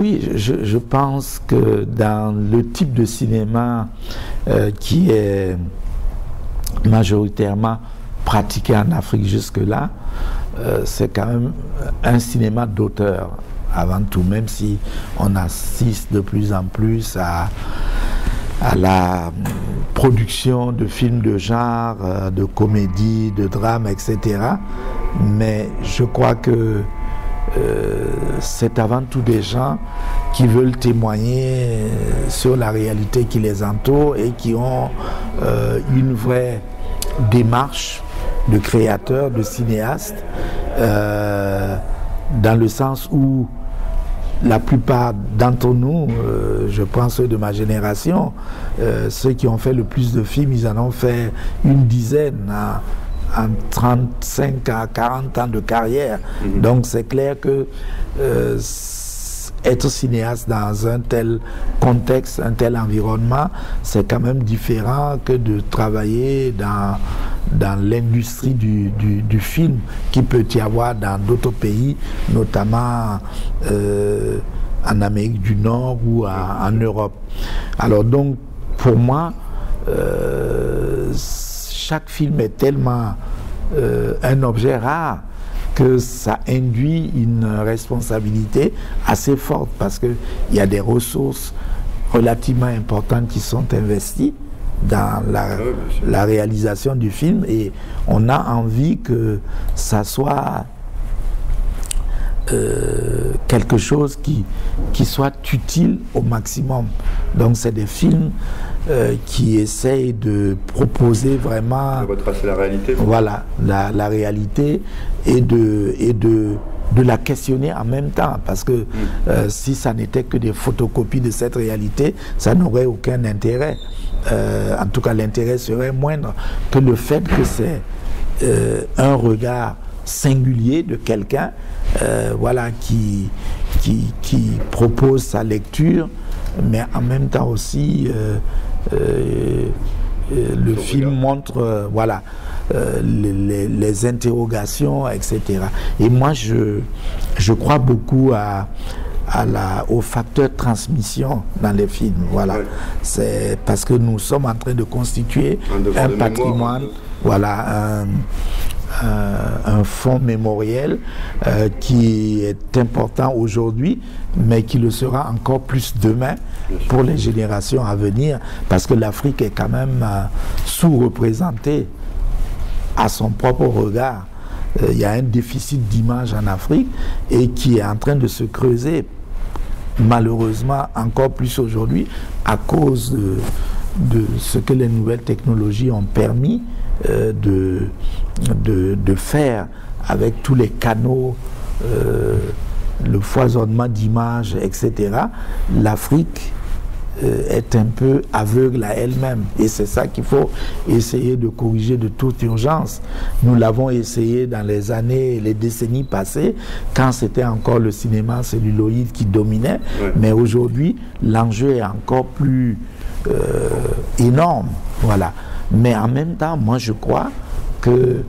Oui, je pense que dans le type de cinéma qui est majoritairement pratiqué en Afrique jusque-là, c'est quand même un cinéma d'auteur avant tout, même si on assiste de plus en plus à la production de films de genre, de comédie, de drame, etc. Mais je crois que c'est avant tout des gens qui veulent témoigner sur la réalité qui les entoure et qui ont une vraie démarche de créateur, de cinéaste, dans le sens où la plupart d'entre nous, je pense ceux de ma génération, ceux qui ont fait le plus de films, ils en ont fait une dizaine en 35 à 40 ans de carrière. Donc c'est clair que être cinéaste dans un tel contexte, un tel environnement, c'est quand même différent que de travailler dans l'industrie du film qui peut y avoir dans d'autres pays, notamment en Amérique du Nord ou en Europe. Alors donc, pour moi, chaque film est tellement un objet rare que ça induit une responsabilité assez forte parce qu'il y a des ressources relativement importantes qui sont investies dans la réalisation du film et on a envie que ça soit quelque chose qui soit utile au maximum. Donc c'est des films qui essayent de proposer vraiment de retracer la réalité. Voilà, la réalité et de la questionner en même temps parce que si ça n'était que des photocopies de cette réalité, ça n'aurait aucun intérêt. En tout cas, l'intérêt serait moindre que le fait que c'est un regard singulier de quelqu'un voilà, qui propose sa lecture, mais en même temps aussi le film montre voilà, les interrogations, etc. Et moi, je crois beaucoup au facteur transmission dans les films. Voilà. Ouais. C'est parce que nous sommes en train de constituer un patrimoine, mémoire, voilà, un fonds mémoriel qui est important aujourd'hui, mais qui le sera encore plus demain pour les générations à venir, parce que l'Afrique est quand même sous-représentée à son propre regard. Il y a un déficit d'image en Afrique et qui est en train de se creuser, malheureusement encore plus aujourd'hui, à cause de ce que les nouvelles technologies ont permis de faire avec tous les canaux, le foisonnement d'images, etc. L'Afrique est un peu aveugle à elle-même et c'est ça qu'il faut essayer de corriger de toute urgence. Nous l'avons essayé dans les années, les décennies passées, quand c'était encore le cinéma celluloïde qui dominait, mais aujourd'hui l'enjeu est encore plus énorme, voilà. Mais en même temps, moi je crois qu'il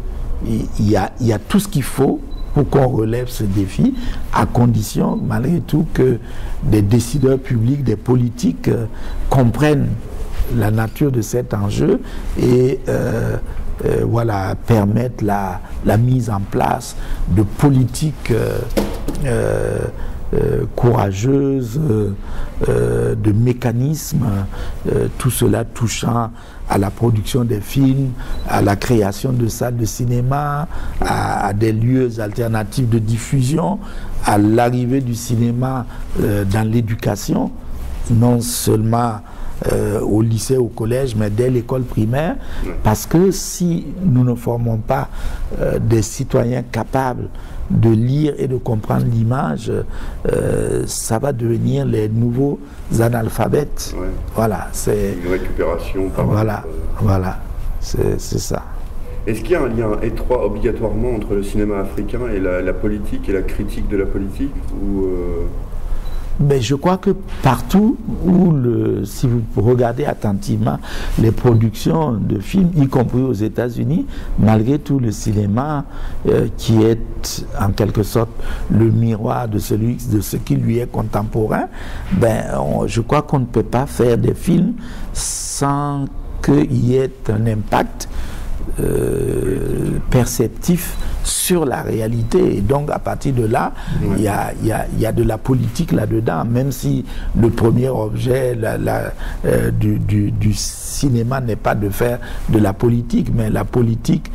y a tout ce qu'il faut pour qu'on relève ce défi, à condition, malgré tout, que des décideurs publics, des politiques comprennent la nature de cet enjeu et voilà, permettent la mise en place de politiques courageuses, de mécanismes, tout cela touchant à la production des films, à la création de salles de cinéma, à des lieux alternatifs de diffusion, à l'arrivée du cinéma dans l'éducation, non seulement au lycée, au collège, mais dès l'école primaire, parce que si nous ne formons pas des citoyens capables de lire et de comprendre l'image, ça va devenir les nouveaux analphabètes. Ouais. Voilà, c'est une récupération. Voilà, c'est ça. Est-ce qu'il y a un lien étroit obligatoirement entre le cinéma africain et la politique et la critique de la politique, ou Mais je crois que partout où, si vous regardez attentivement les productions de films, y compris aux États-Unis, malgré tout le cinéma qui est en quelque sorte le miroir de ce qui lui est contemporain, je crois qu'on ne peut pas faire des films sans qu'il y ait un impact perceptif sur la réalité. Et donc à partir de là, il y a de la politique là-dedans, même si le premier objet du cinéma n'est pas de faire de la politique, mais la politique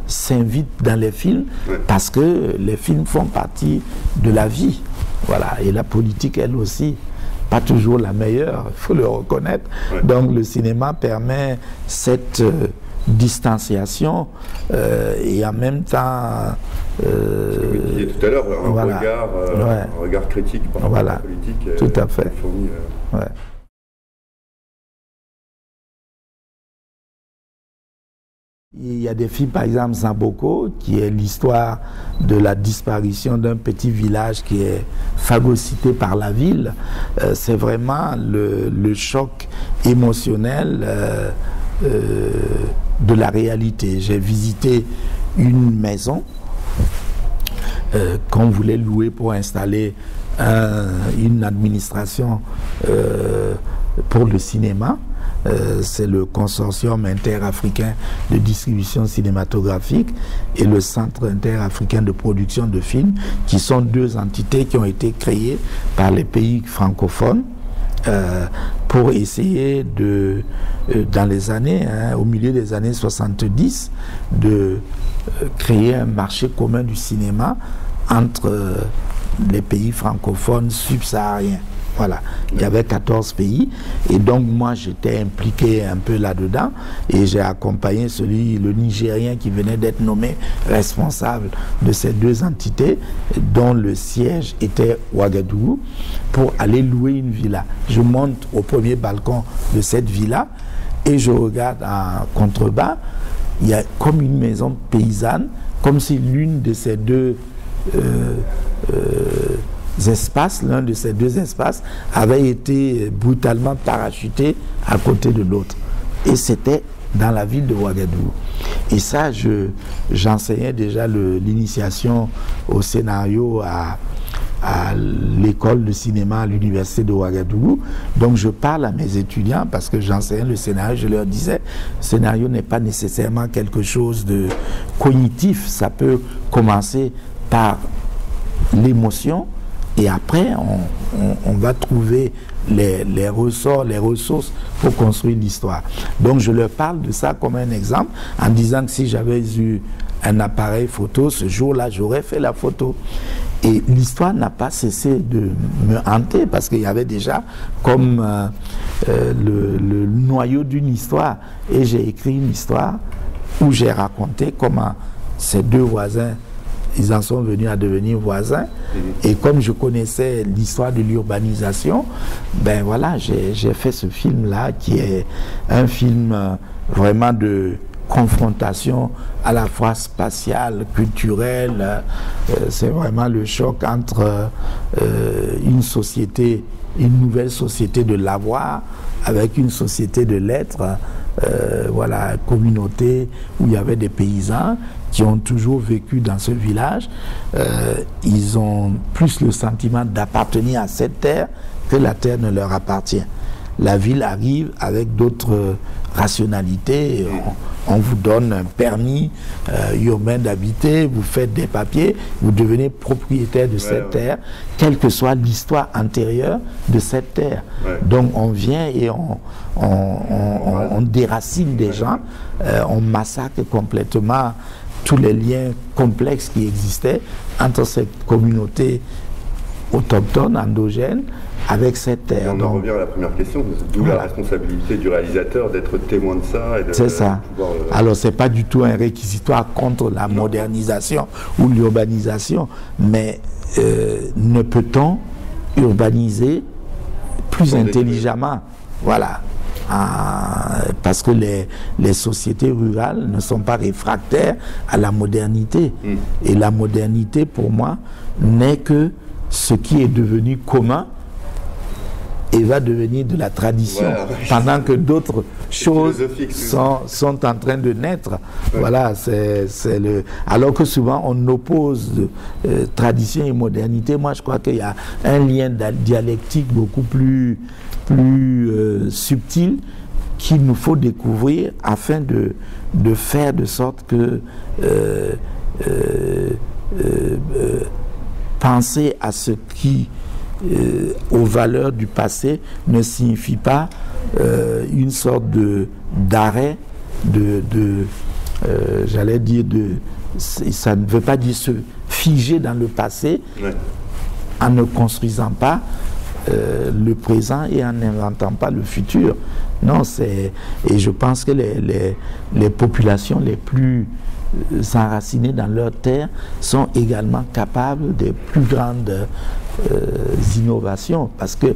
s'invite dans les films parce que les films font partie de la vie. Voilà. Et la politique, elle aussi, pas toujours la meilleure, il faut le reconnaître. Donc le cinéma permet cette distanciation et en même temps vous disiez tout à l'heure, un regard critique par rapport à la politique. Tout à fait. Il y a des films, par exemple Zamboko, qui est l'histoire de la disparition d'un petit village qui est phagocyté par la ville. C'est vraiment le choc émotionnel de la réalité. J'ai visité une maison qu'on voulait louer pour installer une administration pour le cinéma. C'est le consortium interafricain de distribution cinématographique et le centre interafricain de production de films, qui sont deux entités qui ont été créées par les pays francophones pour essayer dans les années, au milieu des années 70, de créer un marché commun du cinéma entre les pays francophones subsahariens. Voilà, il y avait 14 pays et donc moi j'étais impliqué un peu là-dedans et j'ai accompagné le Nigérien qui venait d'être nommé responsable de ces deux entités dont le siège était Ouagadougou pour aller louer une villa. Je monte au premier balcon de cette villa et je regarde en contrebas, il y a comme une maison paysanne, comme si l'une de ces deux l'un de ces deux espaces avait été brutalement parachuté à côté de l'autre. Et c'était dans la ville de Ouagadougou. Et ça, j'enseignais déjà l'initiation au scénario à l'école de cinéma à l'université de Ouagadougou. Donc je parle à mes étudiants parce que j'enseignais le scénario, je leur disais, le scénario n'est pas nécessairement quelque chose de cognitif, ça peut commencer par l'émotion. Et après, on va trouver les ressorts, les ressources pour construire l'histoire. Donc je leur parle de ça comme un exemple, en disant que si j'avais eu un appareil photo, ce jour-là, j'aurais fait la photo. Et l'histoire n'a pas cessé de me hanter, parce qu'il y avait déjà comme le noyau d'une histoire. Et j'ai écrit une histoire où j'ai raconté comment ces deux voisins, ils en sont venus à devenir voisins. Et comme je connaissais l'histoire de l'urbanisation, ben voilà, j'ai fait ce film-là qui est un film vraiment de confrontation à la fois spatiale, culturelle. C'est vraiment le choc entre une société, une nouvelle société de l'avoir avec une société de l'être. Voilà, communauté où il y avait des paysans qui ont toujours vécu dans ce village. Ils ont plus le sentiment d'appartenir à cette terre que la terre ne leur appartient. La ville arrive avec d'autres rationalités. On vous donne un permis urbain d'habiter, vous faites des papiers, vous devenez propriétaire de cette terre, quelle que soit l'histoire antérieure de cette terre. Donc on vient et on déracine des gens, on massacre complètement tous les liens complexes qui existaient entre cette communauté autochtone, endogène, avec cette terre. Et on en revient à la première question, d'où la responsabilité du réalisateur d'être témoin de ça. C'est ça. Alors c'est pas du tout un réquisitoire contre la modernisation ou l'urbanisation, mais ne peut-on urbaniser plus intelligemment? Voilà. Parce que les sociétés rurales ne sont pas réfractaires à la modernité. Et la modernité, pour moi, n'est que ce qui est devenu commun et va devenir de la tradition, pendant que d'autres choses sont en train de naître. Voilà, c'est le... Alors que souvent on oppose tradition et modernité. Moi je crois qu'il y a un lien dialectique beaucoup plus subtil qu'il nous faut découvrir afin de faire de sorte que penser à ce qui aux valeurs du passé ne signifie pas une sorte d'arrêt, j'allais dire, ça ne veut pas dire se figer dans le passé en ne construisant pas le présent et en n'inventant pas le futur. Non, et je pense que les populations les plus enracinées dans leur terre sont également capables des plus grandes innovations, parce que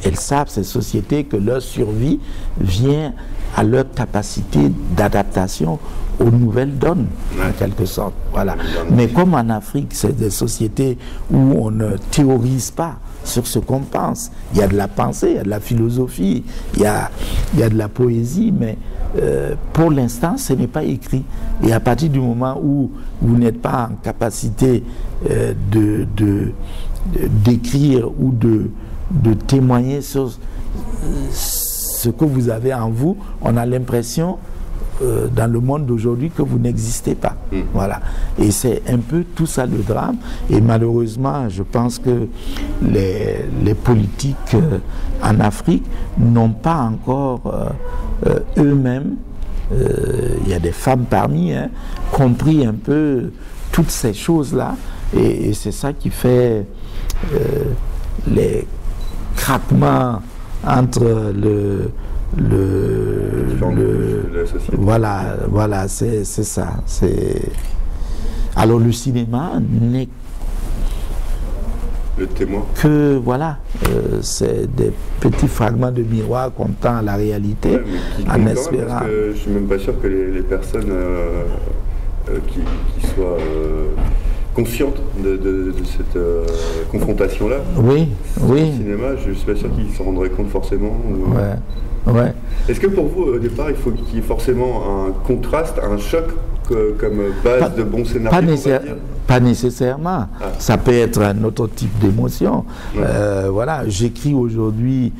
elles savent, ces sociétés, que leur survie vient à leur capacité d'adaptation aux nouvelles donnes, en quelque sorte. Voilà. Mais comme en Afrique, c'est des sociétés où on ne théorise pas sur ce qu'on pense. Il y a de la pensée, il y a de la philosophie, il y a de la poésie, mais pour l'instant, ce n'est pas écrit. Et à partir du moment où vous n'êtes pas en capacité d'écrire ou de témoigner sur ce que vous avez en vous, on a l'impression dans le monde d'aujourd'hui que vous n'existez pas. Voilà. Et c'est un peu tout ça le drame. Et malheureusement, je pense que les politiques en Afrique n'ont pas encore eux-mêmes, il y a des femmes parmi, compris un peu toutes ces choses-là. Et c'est ça qui fait les craquements entre voilà, c'est ça. Alors le cinéma n'est le témoin que voilà, c'est des petits fragments de miroir qu'on tend à la réalité, en espérant. Parce que je suis même pas sûr que les personnes qui soient conscientes de cette confrontation-là. Oui. Le cinéma, je ne suis pas sûr qu'ils s'en rendraient compte forcément. Ouais. Est-ce que pour vous, au départ, il faut qu'il y ait forcément un contraste, un choc comme base de bon scénario? Pas nécessairement. Ça peut être un autre type d'émotion. Voilà, j'écris aujourd'hui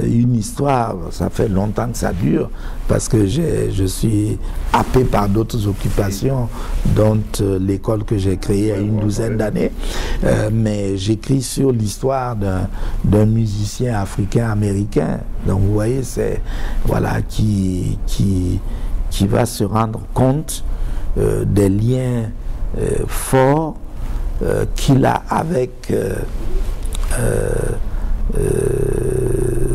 une histoire, ça fait longtemps que ça dure, parce que je suis happé par d'autres occupations, dont l'école que j'ai créée il y a une douzaine d'années. Mais j'écris sur l'histoire d'un musicien africain-américain. Donc vous voyez, c'est voilà, qui va se rendre compte des liens forts qu'il a avec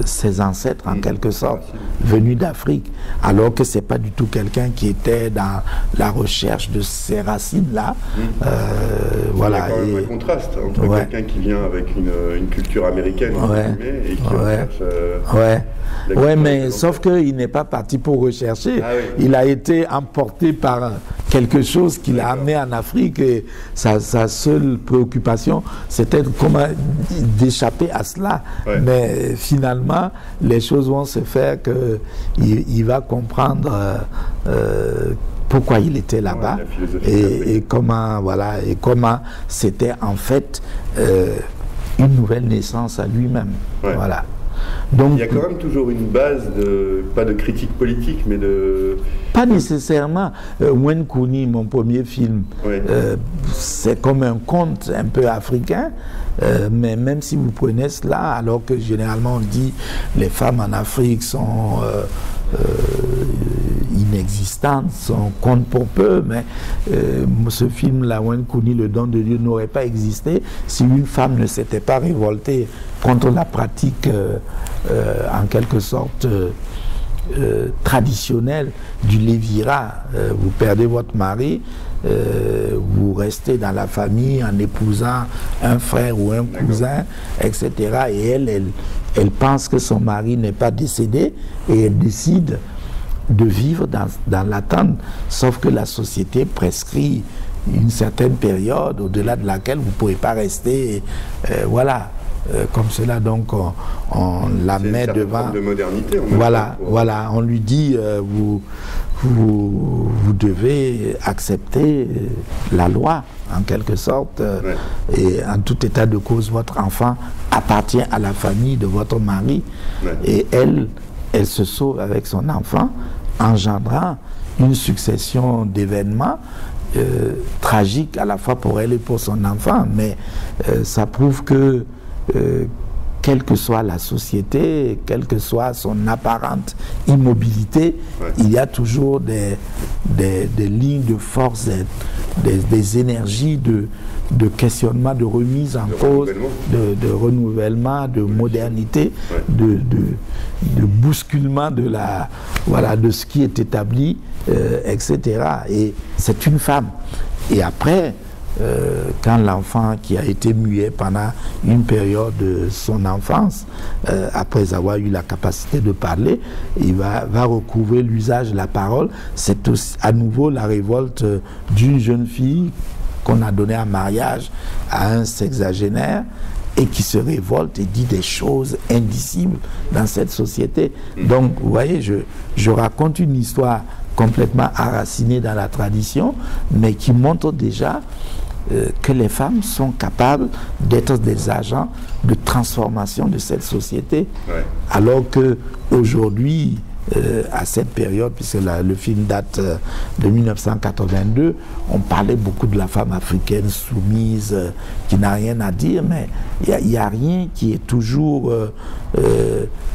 ses ancêtres, en quelque sorte, venus d'Afrique, alors que c'est pas du tout quelqu'un qui était dans la recherche de ces racines-là. Voilà. Il y a quand même un contraste entre quelqu'un qui vient avec une culture américaine et qui recherche... mais sauf qu'il n'est pas parti pour rechercher. Il a été emporté par quelque chose qu'il a amené en Afrique, et sa seule préoccupation, c'était comment d'échapper à cela. Mais finalement, les choses vont se faire qu'il va comprendre pourquoi il était là-bas et comment c'était en fait une nouvelle naissance à lui-même. Voilà. Donc, il y a quand même toujours une base, pas de critique politique, mais de... Pas nécessairement. Wen Kuni, mon premier film, c'est comme un conte un peu africain, mais même si vous prenez cela, alors que généralement on dit les femmes en Afrique sont inexistantes, sont comptent pour peu, mais ce film-là, Wen Kuni, le don de Dieu, n'aurait pas existé si une femme ne s'était pas révoltée contre la pratique en quelque sorte traditionnelle du lévira. Vous perdez votre mari, vous restez dans la famille en épousant un frère ou un cousin, etc. Et elle pense que son mari n'est pas décédé, et elle décide de vivre dans l'attente, sauf que la société prescrit une certaine période au-delà de laquelle vous ne pouvez pas rester, voilà. Comme cela, donc on la met devant. De modernité. Voilà, voilà. On lui dit vous devez accepter la loi en quelque sorte, et en tout état de cause, votre enfant appartient à la famille de votre mari, et elle se sauve avec son enfant, engendrant une succession d'événements tragiques à la fois pour elle et pour son enfant, mais ça prouve que quelle que soit la société, quelle que soit son apparente immobilité, il y a toujours des lignes de force, des énergies de questionnement, de remise en cause, de renouvellement, de modernité, de bousculement de ce qui est établi, etc. Et c'est une femme. Et après, quand l'enfant qui a été muet pendant une période de son enfance, après avoir eu la capacité de parler, il va recouvrer l'usage de la parole. C'est à nouveau la révolte d'une jeune fille qu'on a donnée en mariage à un sexagénaire et qui se révolte et dit des choses indicibles dans cette société. Donc, vous voyez, je raconte une histoire complètement enracinée dans la tradition, mais qui montre déjà que les femmes sont capables d'être des agents de transformation de cette société, alors que aujourd'hui, à cette période, puisque le film date de 1982, on parlait beaucoup de la femme africaine soumise, qui n'a rien à dire, mais il n'y a rien qui est toujours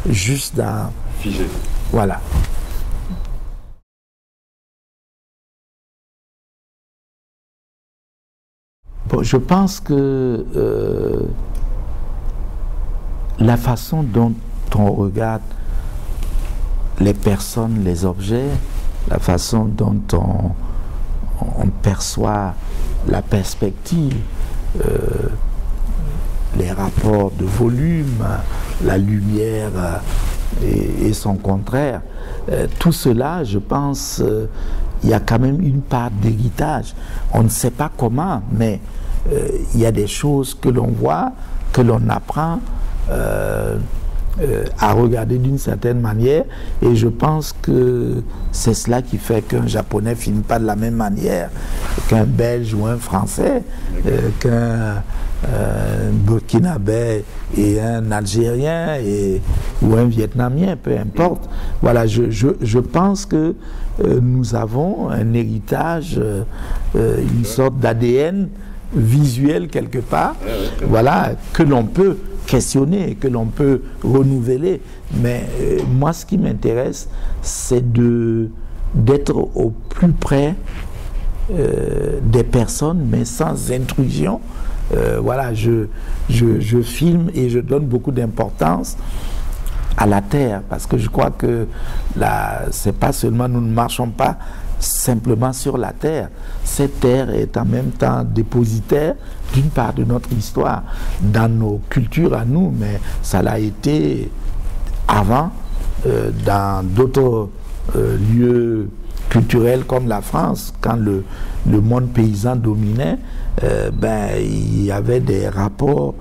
juste dans... figé. Voilà. Bon, je pense que la façon dont on regarde les personnes, les objets, la façon dont on perçoit la perspective, les rapports de volume, la lumière et son contraire, tout cela, je pense, il y a quand même une part d'héritage. On ne sait pas comment, mais il y a des choses que l'on voit, que l'on apprend à regarder d'une certaine manière, et je pense que c'est cela qui fait qu'un Japonais ne filme pas de la même manière qu'un Belge ou un Français, qu'un Burkinabé et un Algérien ou un Vietnamien, peu importe. Voilà, je pense que nous avons un héritage, une sorte d'ADN visuel quelque part, voilà, que l'on peut questionner, que l'on peut renouveler. Mais moi, ce qui m'intéresse, c'est d'être au plus près des personnes, mais sans intrusion. Voilà, je filme et je donne beaucoup d'importance à la terre, parce que je crois que c'est pas seulement, nous ne marchons pas simplement sur la terre. Cette terre est en même temps dépositaire d'une part de notre histoire dans nos cultures à nous, mais ça l'a été avant dans d'autres lieux culturels comme la France, quand le monde paysan dominait, il y avait des rapports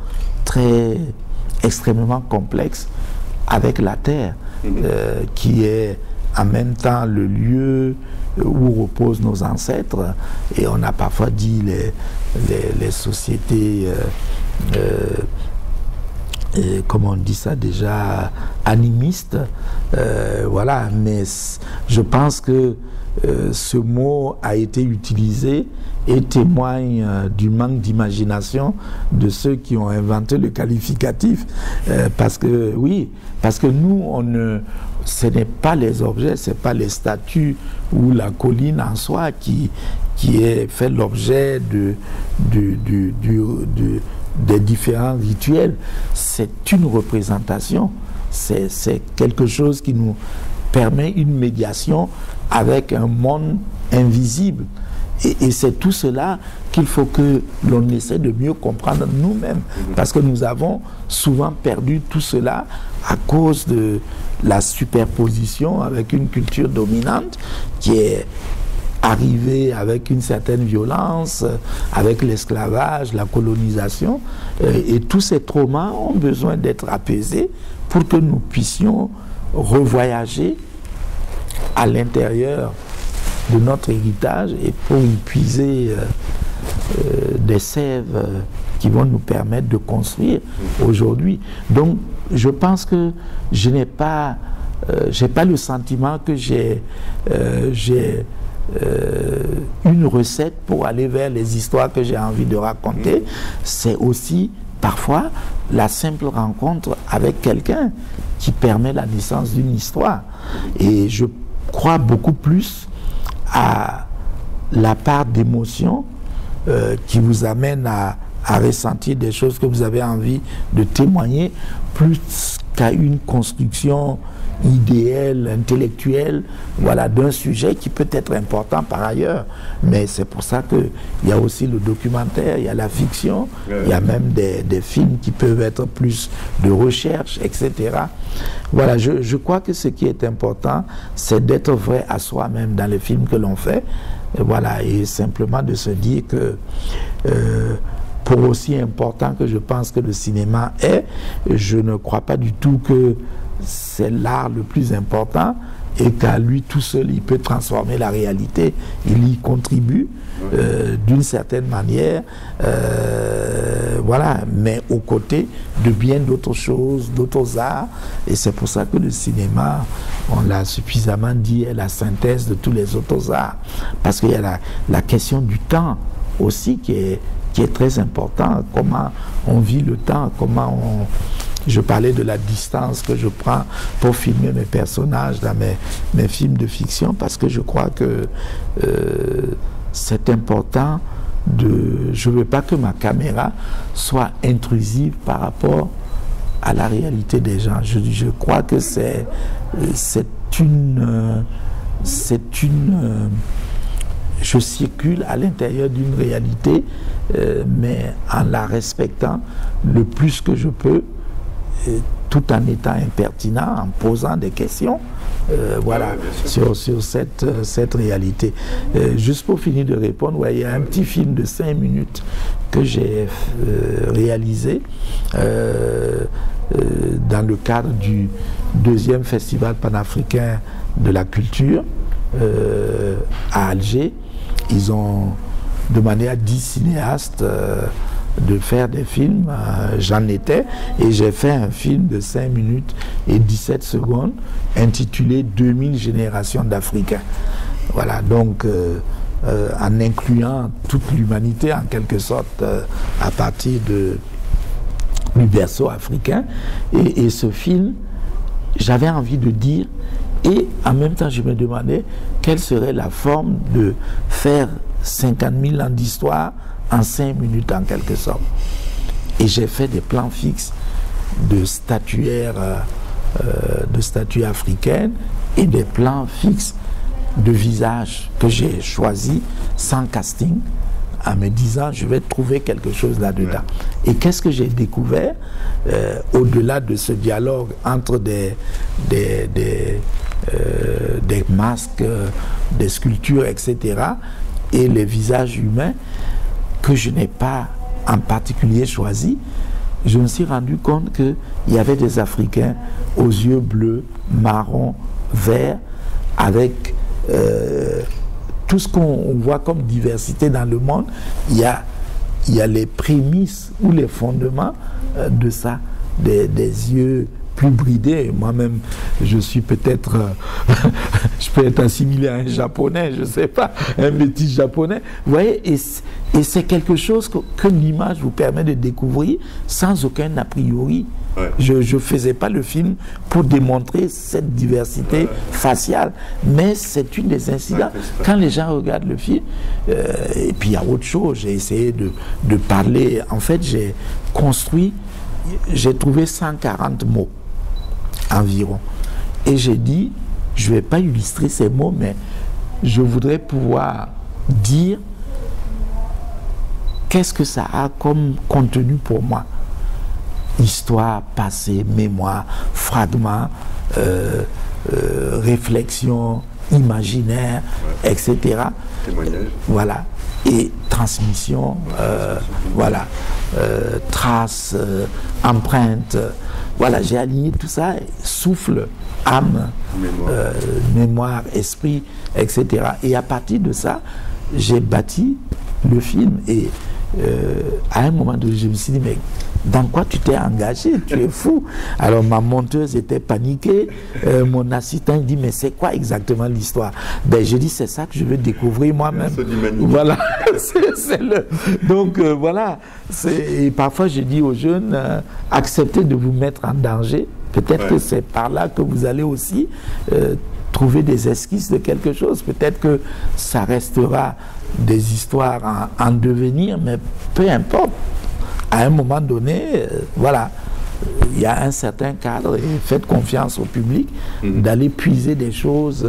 extrêmement complexes avec la terre, qui est en même temps le lieu où reposent nos ancêtres, et on a parfois dit les sociétés, comment on dit ça déjà, animistes, voilà, mais je pense que ce mot a été utilisé et témoigne du manque d'imagination de ceux qui ont inventé le qualificatif, parce que nous, ce n'est pas les objets, ce n'est pas les statues ou la colline en soi qui est fait l'objet des différents rituels. C'est une représentation, c'est quelque chose qui nous permet une médiation avec un monde invisible. Et c'est tout cela qu'il faut que l'on essaie de mieux comprendre nous-mêmes, parce que nous avons souvent perdu tout cela à cause de la superposition avec une culture dominante qui est arrivé avec une certaine violence, avec l'esclavage, la colonisation, et tous ces traumas ont besoin d'être apaisés pour que nous puissions revoyager à l'intérieur de notre héritage et pour y puiser des sèves qui vont nous permettre de construire aujourd'hui. Donc, je pense que je n'ai pas, j'ai pas le sentiment que j'ai une recette pour aller vers les histoires que j'ai envie de raconter. C'est aussi parfois la simple rencontre avec quelqu'un qui permet la naissance d'une histoire. Et je crois beaucoup plus à la part d'émotion qui vous amène à ressentir des choses que vous avez envie de témoigner, plus qu'à une construction idéale, intellectuelle, voilà, d'un sujet qui peut être important par ailleurs. Mais c'est pour ça qu'il y a aussi le documentaire, il y a la fiction, il y a même des films qui peuvent être plus de recherche, etc. Voilà, je crois que ce qui est important, c'est d'être vrai à soi-même dans les films que l'on fait. Et voilà, et simplement de se dire que pour aussi important que je pense que le cinéma est, je ne crois pas du tout que c'est l'art le plus important et qu'à lui tout seul il peut transformer la réalité. Il y contribue d'une certaine manière, voilà, mais aux côtés de bien d'autres choses, d'autres arts. Et c'est pour ça que le cinéma, on l'a suffisamment dit, est la synthèse de tous les autres arts. Parce qu'il y a la question du temps aussi qui est très important. Comment on vit le temps, comment on... Je parlais de la distance que je prends pour filmer mes personnages dans mes films de fiction, parce que je crois que c'est important de... Je ne veux pas que ma caméra soit intrusive par rapport à la réalité des gens. Je crois que c'est une... je circule à l'intérieur d'une réalité, mais en la respectant le plus que je peux, tout en étant impertinent, en posant des questions, voilà, sur cette réalité. Juste pour finir de répondre, ouais, il y a un petit film de 5 minutes que j'ai réalisé dans le cadre du 2e Festival panafricain de la culture à Alger. Ils ont demandé à 10 cinéastes de faire des films. J'en étais, et j'ai fait un film de 5 minutes et 17 secondes intitulé 2000 générations d'Africains. Voilà, donc en incluant toute l'humanité en quelque sorte à partir du berceau africain. Et ce film, j'avais envie de dire, et en même temps je me demandais quelle serait la forme de faire 50 000 ans d'histoire en 5 minutes en quelque sorte. Et j'ai fait des plans fixes de statuaires, de statues africaines, et des plans fixes de visages que j'ai choisis sans casting, en me disant je vais trouver quelque chose là-dedans. Et qu'est-ce que j'ai découvert au-delà de ce dialogue entre des masques, des sculptures, etc., et les visages humains que je n'ai pas en particulier choisi, je me suis rendu compte qu'il y avait des Africains aux yeux bleus, marrons, verts, avec tout ce qu'on voit comme diversité dans le monde. Il y a les prémices ou les fondements de ça, des yeux plus bridés. Moi-même, je suis peut-être, je peux être assimilé à un japonais, je ne sais pas, un métis japonais. Vous voyez, et c'est quelque chose que l'image vous permet de découvrir sans aucun a priori. Ouais. Je ne faisais pas le film pour démontrer cette diversité faciale, mais c'est une des incidents. Quand les gens regardent le film, et puis il y a autre chose, j'ai essayé de parler. En fait, j'ai construit, j'ai trouvé 140 mots environ. Et j'ai dit, je ne vais pas illustrer ces mots, mais je voudrais pouvoir dire qu'est-ce que ça a comme contenu pour moi. Histoire, passé, mémoire, fragments, réflexion, imaginaire, etc. Témoignage. Voilà. Et transmission, voilà, traces, empreintes, voilà, j'ai aligné tout ça, souffle, âme, mémoire, esprit, etc. Et à partir de ça, j'ai bâti le film et à un moment donné, je me suis dit, mais dans quoi tu t'es engagé? Tu es fou. Alors ma monteuse était paniquée, mon assistant dit, mais c'est quoi exactement l'histoire? Ben je dis, c'est ça que je veux découvrir moi-même. Voilà, c'est le... Donc voilà, et parfois je dis aux jeunes, acceptez de vous mettre en danger. Peut-être que c'est par là que vous allez aussi trouver des esquisses de quelque chose. Peut-être que ça restera des histoires en devenir, mais peu importe. À un moment donné, voilà, il y a un certain cadre et faites confiance au public d'aller puiser des choses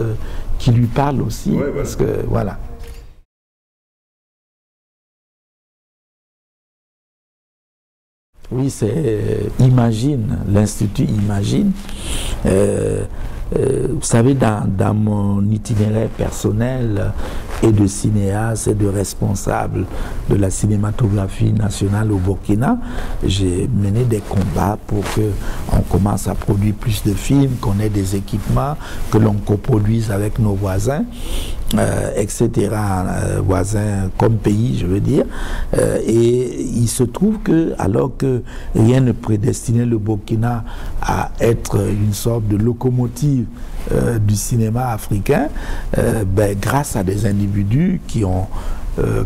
qui lui parlent aussi. Parce que, voilà. Oui, c'est Imagine, l'Institut Imagine. Vous savez, dans mon itinéraire personnel et de cinéaste et de responsable de la cinématographie nationale au Burkina, j'ai mené des combats pour qu'on commence à produire plus de films, qu'on ait des équipements, que l'on coproduise avec nos voisins, etc., voisins comme pays, je veux dire. Et il se trouve que, alors que rien ne prédestinait le Burkina à être une sorte de locomotive du cinéma africain, ben, grâce à des individus qui ont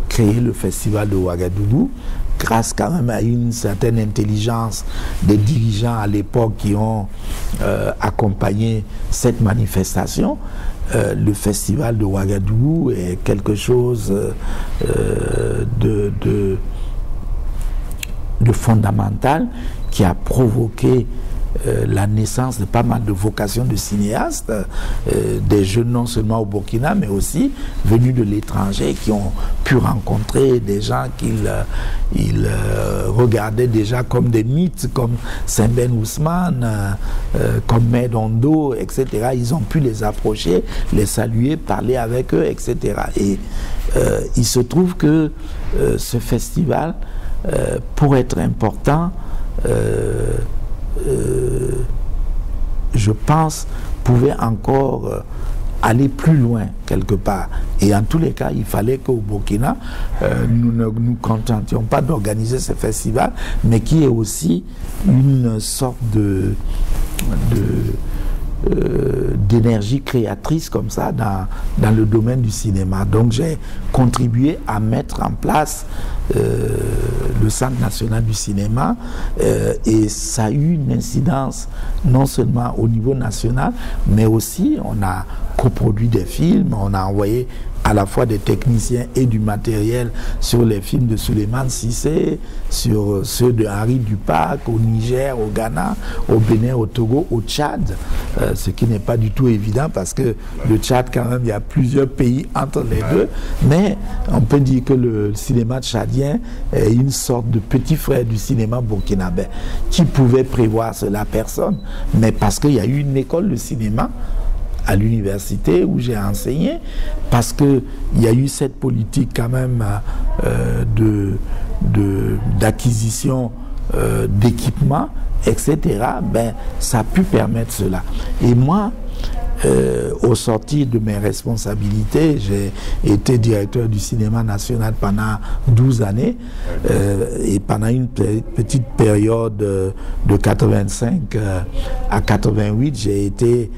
créé le festival de Ouagadougou, grâce quand même à une certaine intelligence des dirigeants à l'époque qui ont accompagné cette manifestation, le festival de Ouagadougou est quelque chose de fondamental qui a provoqué la naissance de pas mal de vocations de cinéastes, des jeunes non seulement au Burkina, mais aussi venus de l'étranger qui ont pu rencontrer des gens qu'ils regardaient déjà comme des mythes, comme Saint-Ben Ousmane, comme Medondo, etc. Ils ont pu les approcher, les saluer, parler avec eux, etc. Et il se trouve que ce festival, pour être important, je pense, pouvait encore aller plus loin quelque part. Et en tous les cas, il fallait qu'au Burkina, nous ne nous contentions pas d'organiser ce festival, mais qu'il y ait aussi une sorte d'énergie créatrice comme ça dans le domaine du cinéma. Donc j'ai contribué à mettre en place le Centre national du cinéma et ça a eu une incidence non seulement au niveau national, mais aussi on a coproduit des films, on a envoyé à la fois des techniciens et du matériel sur les films de Souleymane Cissé, sur ceux de Henri Dupac, au Niger, au Ghana, au Bénin, au Togo, au Tchad, ce qui n'est pas du tout évident parce que le Tchad, quand même, il y a plusieurs pays entre les deux, mais on peut dire que le cinéma tchadien est une sorte de petit frère du cinéma burkinabé. Qui pouvait prévoir cela? Personne, mais parce qu'il y a eu une école de cinéma à l'université où j'ai enseigné, parce qu'il y a eu cette politique quand même d'acquisition d'équipements, etc. Ben, ça a pu permettre cela. Et moi, au sortir de mes responsabilités, j'ai été directeur du cinéma national pendant 12 années et pendant une petite période de 85 à 88, j'ai été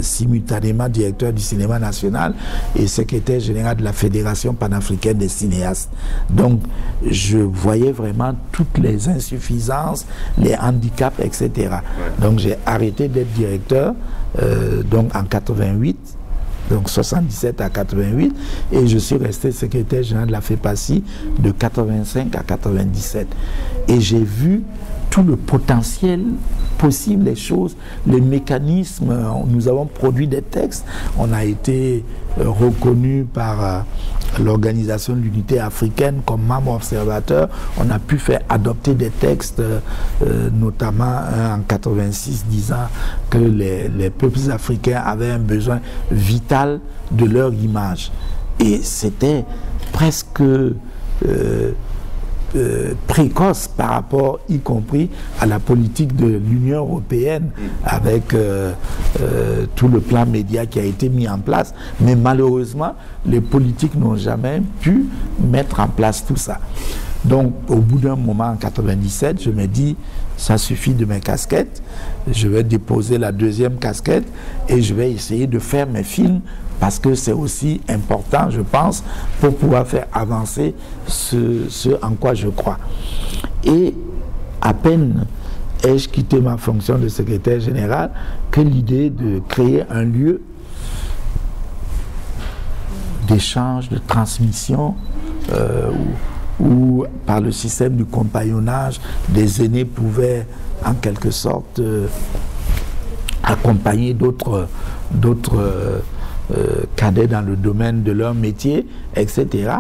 simultanément directeur du cinéma national et secrétaire général de la Fédération panafricaine des cinéastes. Donc je voyais vraiment toutes les insuffisances, les handicaps, etc. Donc j'ai arrêté d'être directeur donc en 88, donc 77 à 88, et je suis resté secrétaire général de la FEPACI de 85 à 97. Et j'ai vu tout le potentiel possible, les choses, les mécanismes. Nous avons produit des textes, on a été reconnu par l'Organisation de l'Unité africaine comme membre observateur, on a pu faire adopter des textes, notamment en 86, disant que les peuples africains avaient un besoin vital de leur image. Et c'était presque précoce par rapport, y compris à la politique de l'Union européenne, avec tout le plan média qui a été mis en place. Mais malheureusement, les politiques n'ont jamais pu mettre en place tout ça. Donc, au bout d'un moment, en 97, je me dis, ça suffit de mes casquettes, je vais déposer la deuxième casquette et je vais essayer de faire mes films, parce que c'est aussi important, je pense, pour pouvoir faire avancer ce en quoi je crois. Et à peine ai-je quitté ma fonction de secrétaire général que l'idée de créer un lieu d'échange, de transmission, où par le système du compagnonnage, des aînés pouvaient en quelque sorte accompagner d'autres cadets dans le domaine de leur métier, etc.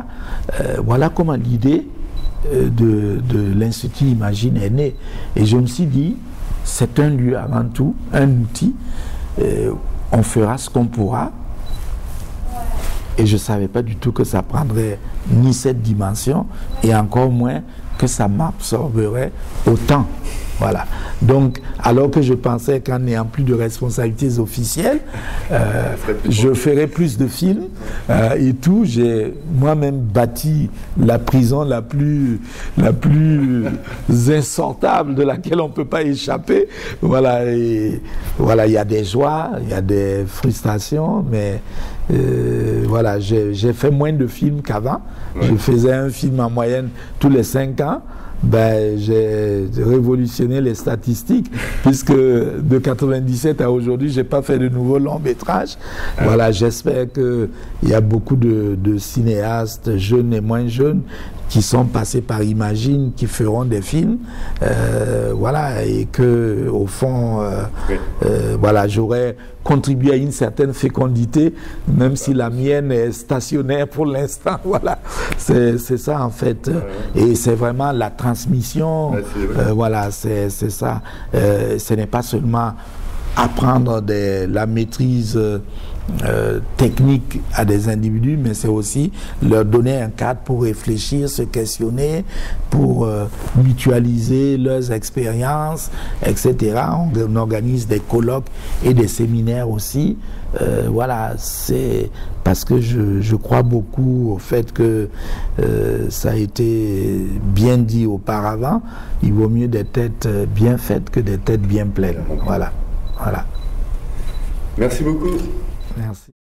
Voilà comment l'idée de l'Institut Imagine est née. Et je me suis dit, c'est un lieu avant tout, un outil, on fera ce qu'on pourra. Et je ne savais pas du tout que ça prendrait ni cette dimension, et encore moins que ça m'absorberait autant. Voilà. Donc, alors que je pensais qu'en n'ayant plus de responsabilités officielles, je ferais plus de films et tout. J'ai moi-même bâti la prison la plus insortable, de laquelle on ne peut pas échapper. Voilà. Et voilà, il y a des joies, il y a des frustrations, mais voilà, j'ai fait moins de films qu'avant. Ouais. Je faisais un film en moyenne tous les 5 ans. Ben, j'ai révolutionné les statistiques, puisque de 97 à aujourd'hui, je n'ai pas fait de nouveaux longs métrages. Voilà, j'espère qu'il y a beaucoup de cinéastes, jeunes et moins jeunes, qui sont passés par Imagine, qui feront des films, voilà, et que au fond, voilà, j'aurais contribué à une certaine fécondité, même si la mienne est stationnaire pour l'instant. Voilà, c'est ça en fait, et c'est vraiment la transmission. Voilà, c'est ça. Ce n'est pas seulement apprendre la maîtrise technique à des individus, mais c'est aussi leur donner un cadre pour réfléchir, se questionner, pour mutualiser leurs expériences, etc. On organise des colloques et des séminaires aussi. Voilà, c'est parce que je crois beaucoup au fait que ça a été bien dit auparavant, il vaut mieux des têtes bien faites que des têtes bien pleines. Voilà. Voilà. Merci beaucoup. Merci.